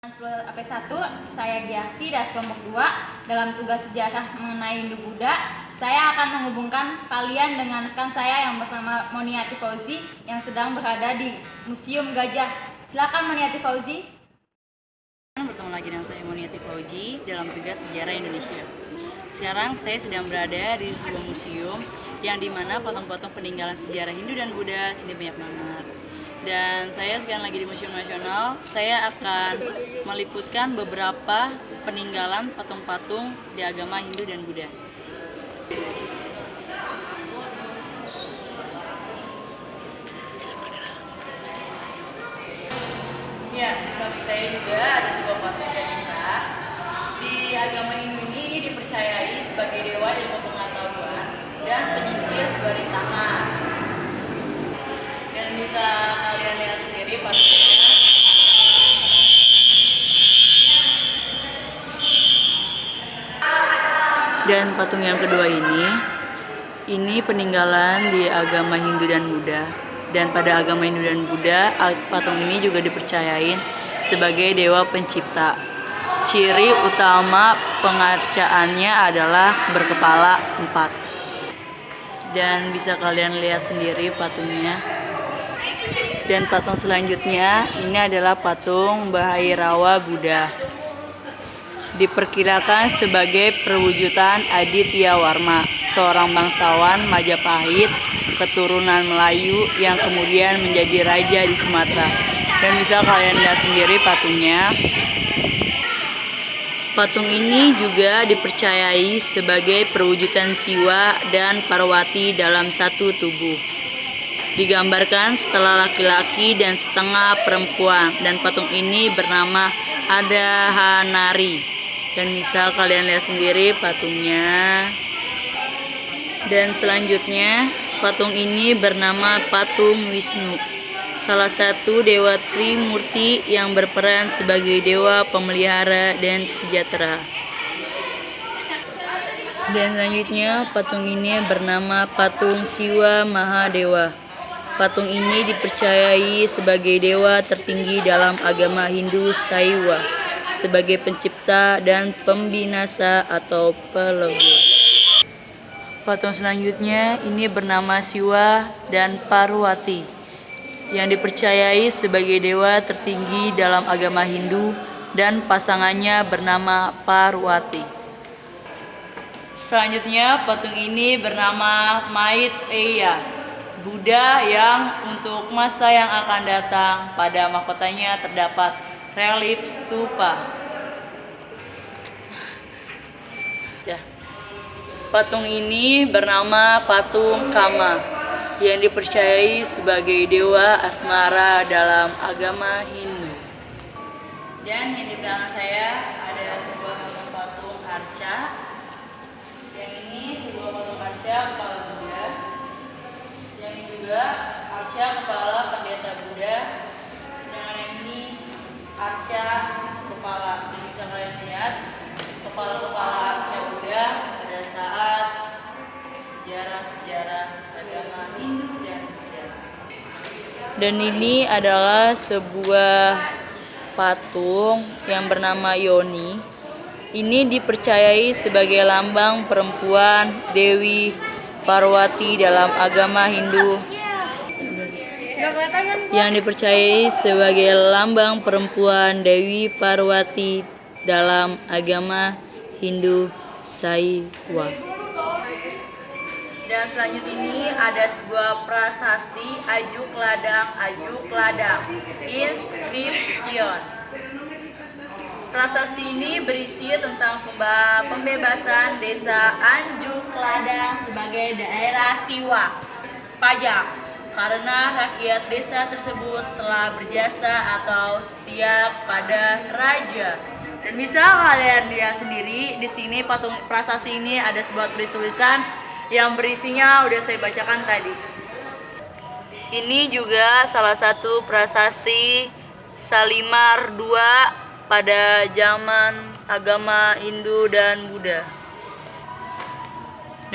10 AP1, saya Giarti dari kelompok 2. Dalam tugas sejarah mengenai Hindu-Buddha, saya akan menghubungkan kalian dengan rekan saya yang bernama Moniati Fauzi yang sedang berada di Museum Gajah. Silakan Moniati Fauzi. Bertemu lagi dengan saya Moniati Fauzi dalam tugas sejarah Indonesia. Sekarang saya sedang berada di sebuah museum yang dimana patung-patung peninggalan sejarah Hindu dan Buddha sini banyak banget. Dan saya sekarang lagi di Museum Nasional. Saya akan meliputkan beberapa peninggalan patung-patung di agama Hindu dan Buddha. Ya, di samping saya juga ada sebuah patung Ganesha. Di agama Hindu ini dipercayai sebagai dewa ilmu pengetahuan dan penyingkir pemerintahan. Dan bisa kalian lihat sendiri patungnya. Dan patung yang kedua ini peninggalan di agama Hindu dan Buddha. Dan pada agama Hindu dan Buddha, patung ini juga dipercayain sebagai dewa pencipta. Ciri utama pengarcaannya adalah berkepala 4. Dan bisa kalian lihat sendiri patungnya. Dan patung selanjutnya ini adalah patung Bhairawa Buddha. Diperkirakan sebagai perwujudan Aditya Warma, seorang bangsawan Majapahit keturunan Melayu yang kemudian menjadi raja di Sumatera. Dan bisa kalian lihat sendiri patungnya. Patung ini juga dipercayai sebagai perwujudan Siwa dan Parwati dalam satu tubuh. Digambarkan setengah laki-laki dan setengah perempuan, dan patung ini bernama Adahanari. Dan bisa kalian lihat sendiri patungnya. Dan selanjutnya patung ini bernama patung Wisnu, salah satu dewa Trimurti yang berperan sebagai dewa pemelihara dan sejahtera. Dan selanjutnya patung ini bernama patung Siwa Mahadewa. Patung ini dipercayai sebagai dewa tertinggi dalam agama Hindu Saiwa, sebagai pencipta dan pembinasa atau pelebur. Patung selanjutnya ini bernama Siwa dan Parwati, yang dipercayai sebagai dewa tertinggi dalam agama Hindu dan pasangannya bernama Parwati. Selanjutnya patung ini bernama Maitreya, Buddha yang untuk masa yang akan datang. Pada mahkotanya terdapat relief stupa. Patung ini bernama patung Kama, yang dipercayai sebagai dewa asmara dalam agama Hindu. Dan yang di belakang saya ada sebuah patung arca. Yang ini sebuah patung arca kepala Buddha. Yang ini juga arca kepala pendeta Buddha. Sedangkan yang ini arca kepala. Yang bisa kalian lihat kepala-kepala arca Buddha pada saat sejarah-sejarah agama Hindu dan Buddha. Dan ini adalah sebuah patung yang bernama Yoni. Ini dipercayai sebagai lambang perempuan Dewi Parwati dalam agama Hindu. Yang dipercayai sebagai lambang perempuan Dewi Parwati dalam agama Hindu Saiwa. Dan selanjutnya ini ada sebuah prasasti Ajuk Ladang inscription. Prasasti ini berisi tentang pembebasan desa Anjuk Ladang sebagai daerah Siwa pajak karena rakyat desa tersebut telah berjasa atau setia pada raja. Dan bisa kalian lihat sendiri di sini patung prasasti ini ada sebuah tulisan yang berisinya udah saya bacakan tadi. Ini juga salah satu prasasti Salimar II pada zaman agama Hindu dan Buddha.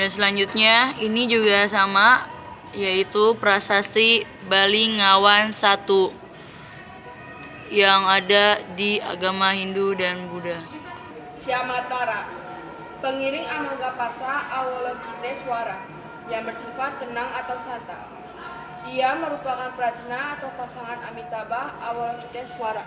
Dan selanjutnya ini juga sama, yaitu prasasti Balingawan I. yang ada di agama Hindu dan Buddha. Shyamatara, pengiring Amagapasa Avalokiteswara yang bersifat tenang atau santai. Ia merupakan prasna atau pasangan Amitabha Avalokiteswara.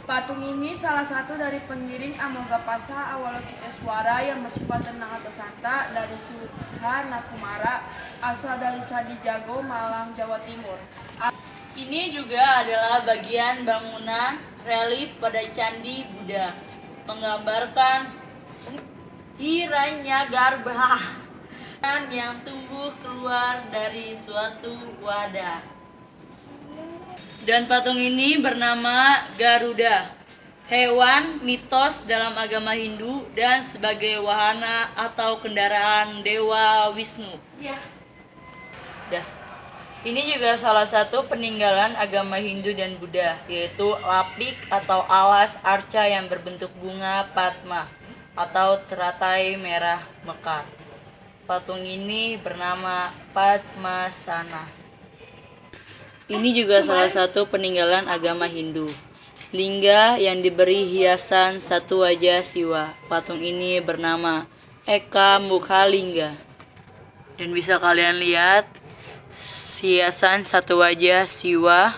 Patung ini salah satu dari pengiring Amagapasa Avalokiteswara yang bersifat tenang atau santai dari Sudha Nakumara, asal dari Candi Jago, Malang, Jawa Timur. Ini juga adalah bagian bangunan relief pada Candi Buddha, menggambarkan Hiranyagarbha yang tumbuh keluar dari suatu wadah. Dan patung ini bernama Garuda, hewan mitos dalam agama Hindu dan sebagai wahana atau kendaraan Dewa Wisnu. Dah. Ini juga salah satu peninggalan agama Hindu dan Buddha, yaitu lapik atau alas arca yang berbentuk bunga Padma atau teratai merah mekar. Patung ini bernama Padmasana. Ini juga salah satu peninggalan agama Hindu. Lingga yang diberi hiasan satu wajah Siwa. Patung ini bernama Eka Mukha Lingga. Dan bisa kalian lihat hiasan satu wajah Siwa.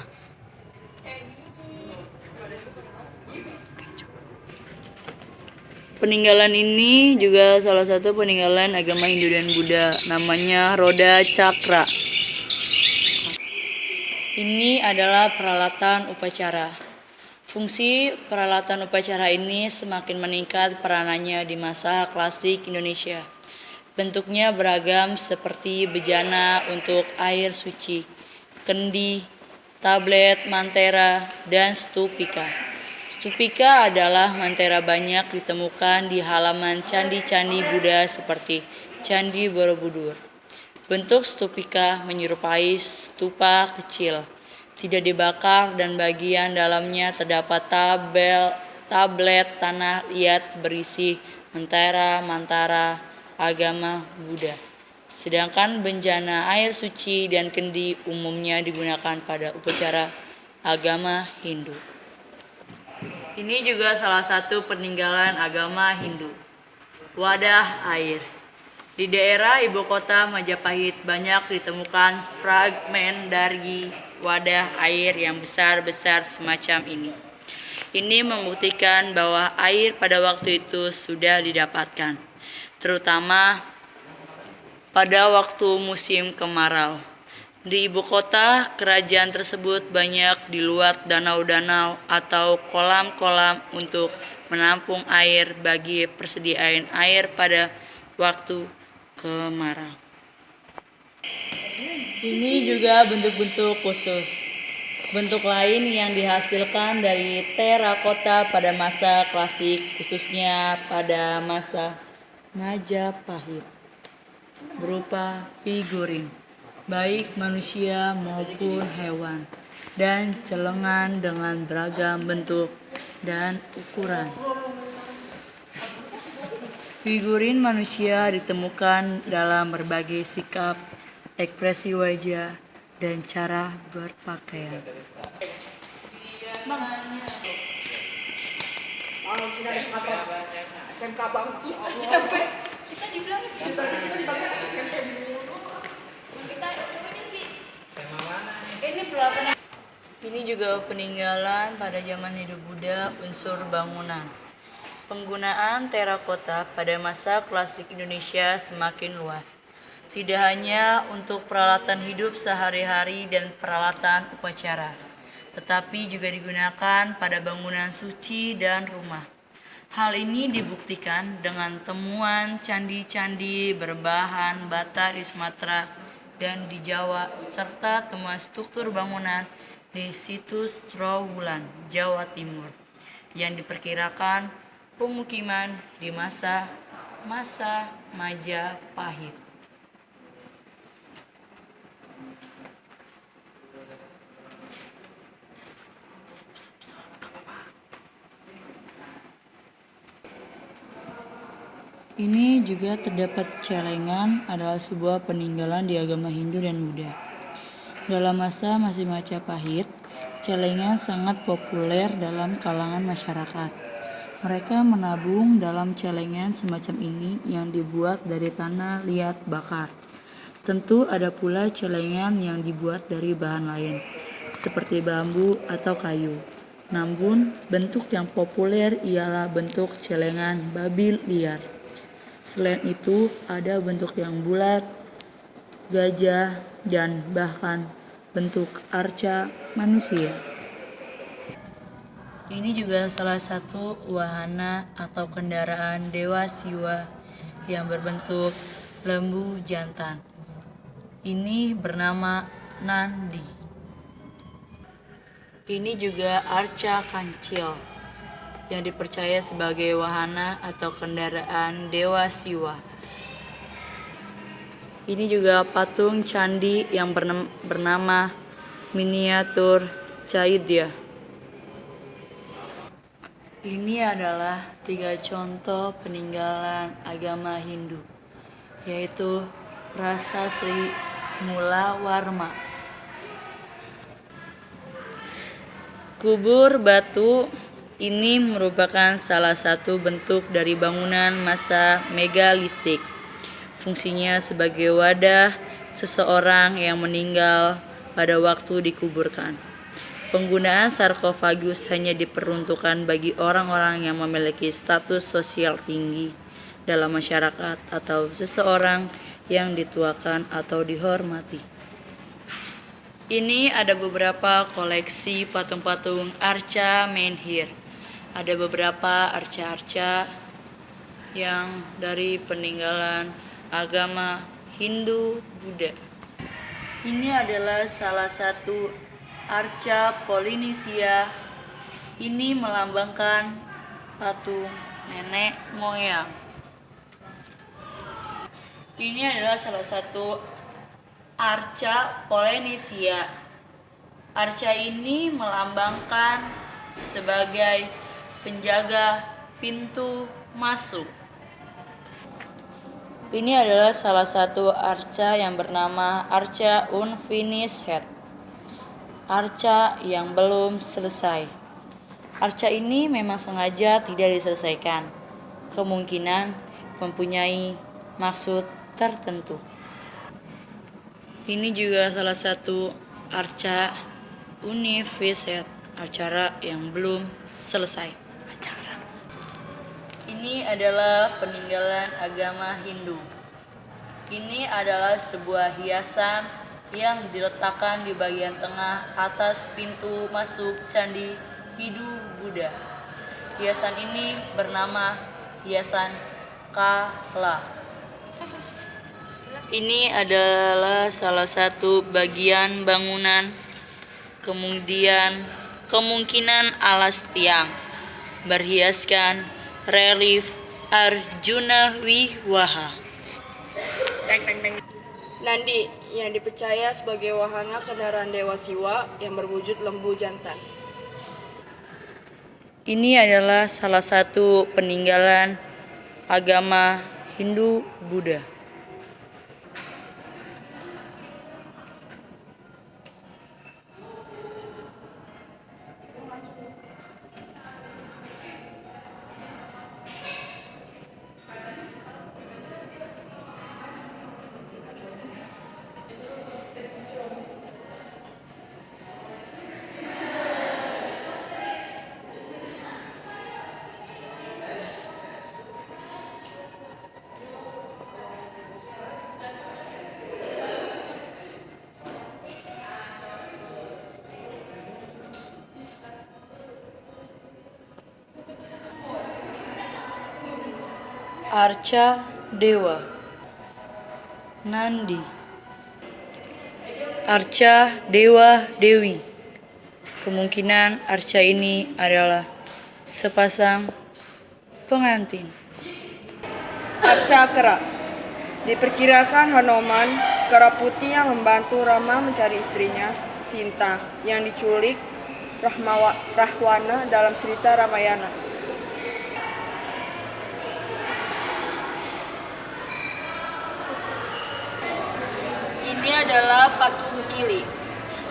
Peninggalan ini juga salah satu peninggalan agama Hindu dan Buddha, namanya Roda Cakra. Ini adalah peralatan upacara. Fungsi peralatan upacara ini semakin meningkat peranannya di masa klasik Indonesia. Bentuknya beragam seperti bejana untuk air suci, kendi, tablet, mantera, dan stupika. Stupika adalah mantera banyak ditemukan di halaman candi-candi Buddha seperti Candi Borobudur. Bentuk stupika menyerupai stupa kecil, tidak dibakar dan bagian dalamnya terdapat tablet tanah liat berisi mantara agama Buddha. Sedangkan bejana air suci dan kendi umumnya digunakan pada upacara agama Hindu. Ini juga salah satu peninggalan agama Hindu, wadah air. Di daerah ibu kota Majapahit banyak ditemukan fragmen dari wadah air yang besar-besar semacam ini. Ini membuktikan bahwa air pada waktu itu sudah didapatkan, terutama pada waktu musim kemarau. Di ibu kota, kerajaan tersebut banyak diluat danau-danau atau kolam-kolam untuk menampung air bagi persediaan air pada waktu kemarau. Ini juga bentuk-bentuk khusus. Bentuk lain yang dihasilkan dari terakota pada masa klasik, khususnya pada masa Majapahit, berupa figurin, baik manusia maupun hewan, dan celengan dengan beragam bentuk dan ukuran. Figurin manusia ditemukan dalam berbagai sikap, ekspresi wajah, dan cara berpakaian. Ini juga peninggalan pada zaman hidup Buddha, unsur bangunan. Penggunaan terakota pada masa klasik Indonesia semakin luas. Tidak hanya untuk peralatan hidup sehari-hari dan peralatan upacara, tetapi juga digunakan pada bangunan suci dan rumah. Hal ini dibuktikan dengan temuan candi-candi berbahan bata di Sumatera dan di Jawa, serta temuan struktur bangunan di situs Trowulan, Jawa Timur, yang diperkirakan pemukiman di masa Majapahit. Ini juga terdapat celengan, adalah sebuah peninggalan di agama Hindu dan Buddha. Dalam masa masih Majapahit, celengan sangat populer dalam kalangan masyarakat. Mereka menabung dalam celengan semacam ini yang dibuat dari tanah liat bakar. Tentu ada pula celengan yang dibuat dari bahan lain, seperti bambu atau kayu. Namun, bentuk yang populer ialah bentuk celengan babi liar. Selain itu, ada bentuk yang bulat, gajah, dan bahkan bentuk arca manusia. Ini juga salah satu wahana atau kendaraan Dewa Siwa yang berbentuk lembu jantan. Ini bernama Nandi. Ini juga arca kancil yang dipercaya sebagai wahana atau kendaraan Dewa Siwa. Ini juga patung candi yang bernama miniatur Chaitya. Ini adalah 3 contoh peninggalan agama Hindu, yaitu Rasa Sri Mula Warma. Kubur batu ini merupakan salah satu bentuk dari bangunan masa megalitik. Fungsinya sebagai wadah seseorang yang meninggal pada waktu dikuburkan. Penggunaan sarkofagus hanya diperuntukkan bagi orang-orang yang memiliki status sosial tinggi dalam masyarakat atau seseorang yang dituakan atau dihormati. Ini ada beberapa koleksi patung-patung arca menhir. Ada beberapa arca-arca yang dari peninggalan agama Hindu Buddha. Ini adalah salah satu arca Polinesia. Ini melambangkan patung nenek moyang. Ini adalah salah satu arca Polinesia. Arca ini melambangkan sebagai penjaga pintu masuk. Ini adalah salah satu arca yang bernama arca unfinished. Arca yang belum selesai. Arca ini memang sengaja tidak diselesaikan. Kemungkinan mempunyai maksud tertentu. Ini juga salah satu arca unfinished, acara yang belum selesai. Ini adalah peninggalan agama Hindu. Ini adalah sebuah hiasan yang diletakkan di bagian tengah atas pintu masuk candi Hindu Buddha. Hiasan ini bernama hiasan Kala. Ini adalah salah satu bagian bangunan, kemudian kemungkinan alas tiang berhiaskan relief Arjuna Wiwaha. Nandi yang dipercaya sebagai wahana kendaraan Dewa Siwa yang berwujud lembu jantan. Ini adalah salah satu peninggalan agama Hindu Buddha. Arca Dewa Nandi. Arca Dewa Dewi. Kemungkinan arca ini adalah sepasang pengantin. Arca Kera. Diperkirakan Hanuman, kera putih yang membantu Rama mencari istrinya, Sinta, yang diculik Rahwana dalam cerita Ramayana. Ini adalah patung Kili.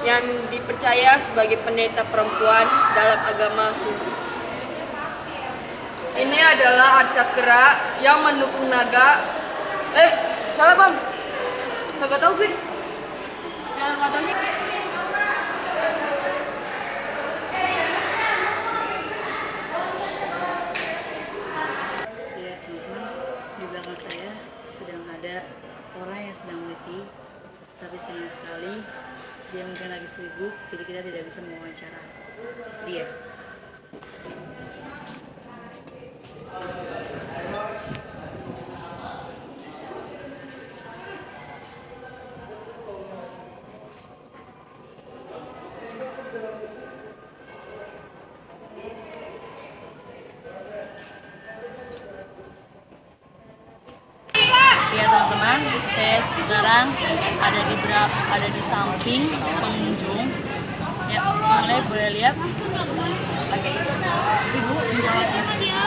yang dipercaya sebagai pendeta perempuan dalam agama Hindu. Ini adalah arca kera yang mendukung naga. Salah bang. Kagak tahu gue. Yang katanya. Ya teman-teman, di belakang saya sedang ada orang yang sedang meneliti, tapi sayang sekali dia mungkin lagi sibuk, jadi kita tidak bisa mewawancara dia. Ya teman-teman, saya sekarang ada di samping pengunjung. Ya, kalian boleh lihat. Oke, ibu menjawabnya.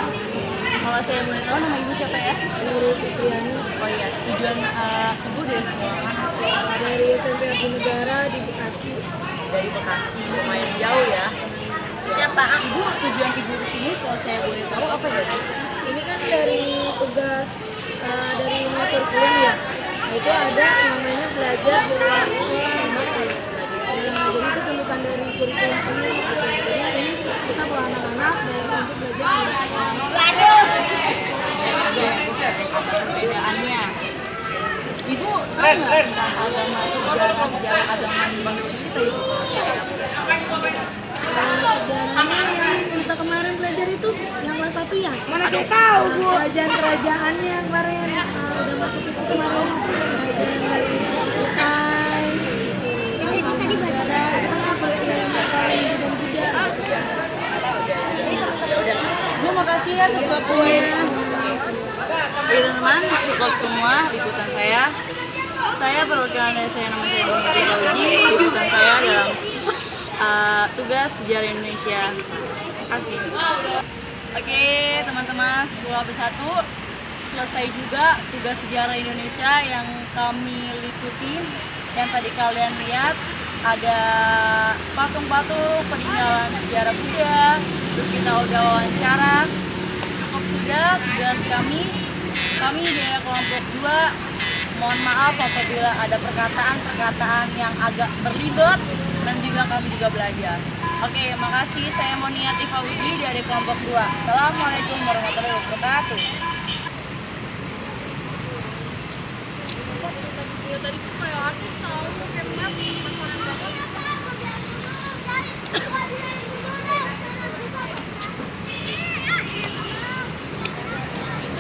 Kalau saya boleh tahu nama ibu siapa ya? Nurul Fitriani Oh iya, tujuan ibu dari sekolah mana? dari SMP Abdi Negara di Bekasi. Dari Bekasi, lumayan jauh ya. Siapa? Ibu tujuan ibu di sini kalau saya boleh tahu apa ya? Ini kan dari tugas dari kurikulum ya. Nah, itu ada namanya belajar di luar sekolah gitu. Jadi itu tuntutan dari kurikulum sendiri. Gitu. Jadi ini kita bawa anak-anak dari untuk belajar di luar sekolah. Perbedaannya. Ibu tahu nggak tentang agama sejarah agama Hindu kita ibu? Sejarahnya yang kita kemarin belajar itu yang kelas 1 ya? Mana saya tahu Bu. Kerajaan-kerajaannya kemarin udah masuk itu kemarin kerajaan dari Kutai. Tadi bahasa kan apa yang Kutai dan Buddha. Bu makasih ya atas waktunya. Oke teman-teman, cukup semua liputan saya. Saya perwakilan dari saya, nama saya Moniati Fauzi. Liputan saya dalam tugas sejarah Indonesia. Terima kasih. Oke teman-teman, 10+1 selesai juga tugas sejarah Indonesia yang kami liputi. Yang tadi kalian lihat ada patung-patung peninggalan sejarah Buddha. Terus kita udah wawancara. Cukup sudah tugas kami. Kami dari kelompok 2 mohon maaf apabila ada perkataan-perkataan yang agak berlibat dan juga kami juga belajar. Oke, makasih. Saya Moniati Fauzi dari kelompok 2. Assalamualaikum warahmatullahi wabarakatuh.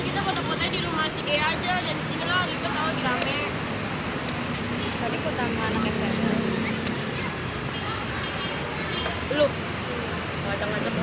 Kita foto-fotonya di rumah si Gea aja, dan di sini lah ribet tahu di rame. Tadi kok sama anak SMP. Lu ngajak-ngajak